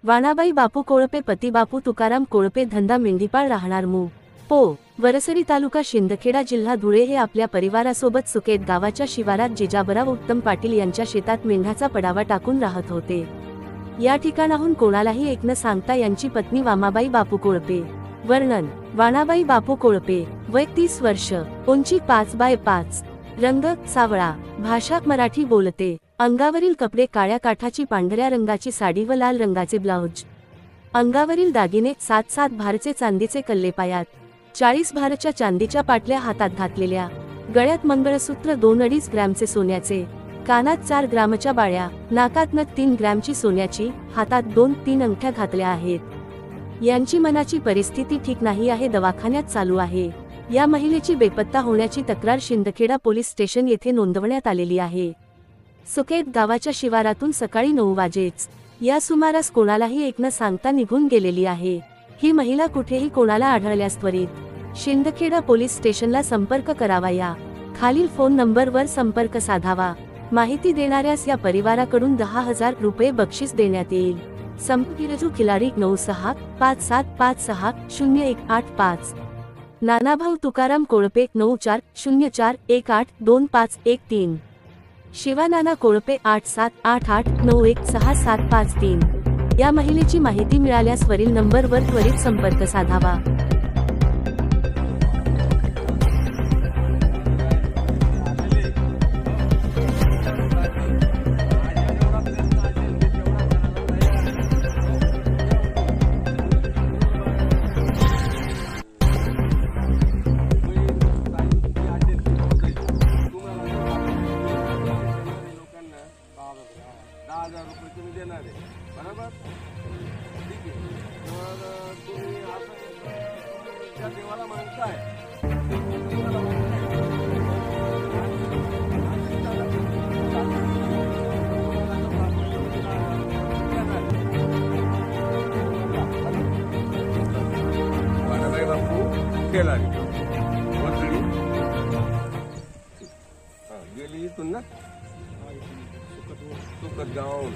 वाणाबाई बापू कोळपे पती बापू तुकाराम कोळपे धंदा मेंढीपाळ राहणार मू. पो. वरसरी तालुका शिंदखेडा जिल्हा धुळे हे आपल्या परिवारासोबत सुकेत गावाच्या शिवारात जिजाबराव उत्तम पाटील यांच्या शेतात मेंढाचा पडावा टाकून राहत होते. या ठिकाणाहून कोणालाही एक न सांगता यांची पत्नी वामाबाई बापू कोळपे. वर्णन. वाणाबाई बापू कोळपे, वय 30 वर्ष, उंची 5x5, रंग सावळा, भाषा मराठी बोलते. अंगावरील कपडे काळ्या काठाची पांढऱ्या रंगाची साडी व लाल रंगाचे ब्लाउज. अंगावरील दागिने 7 भारचे चांदीचे कल्ले, पायात 40 भारच्या चांदीच्या पाटल्या हातात घातलेल्या, गळ्यात मंगळसूत्र 2.5 ग्रॅमचे सोन्याचे, कानात 4 ग्रामच्या बाळ्या, नाकात नथ 3 ग्रॅमची सोन्याची, हातात 2-3 अंगठ्या घातल्या आहेत. यांची मनाची परिस्थिती ठीक नाही आहे, दवाखान्यात चालू आहे. या महिलेची बेपत्ता होण्याची तक्रार शिंदखेडा पोलीस स्टेशन येथे नोंदवण्यात आलेली आहे. सुकेत गावाच्या शिवारातून सकाळी 9 वाजेच या सुमारास कोणालाही एक न सांगता निघून गेलेली आहे. ही महिला कुठेही कोणाला आढळल्यास त्वरित शिंदखेडा पोलीस स्टेशनला संपर्क करावा. या खालील फोन नंबरवर संपर्क साधावा. माहिती देणाऱ्यास या परिवाराकडून 10,000 रुपये बक्षीस देण्यात येईल. संपर्क खिलाडी 965775600185. नानाभाऊ तुकाराम कोळपे 9404182513. शिवानाना कोळपे 8788916753. या महिलेची माहिती मिळाल्यास वरील नंबरवर त्वरित संपर्क साधावा. तुम्ही देणार आहे बरोबर, ठीक आहे. तर तुम्ही असं त्या देवाला मानताय, वाणाबाई बापू केला गेली इथून ना सुकत गावाहून.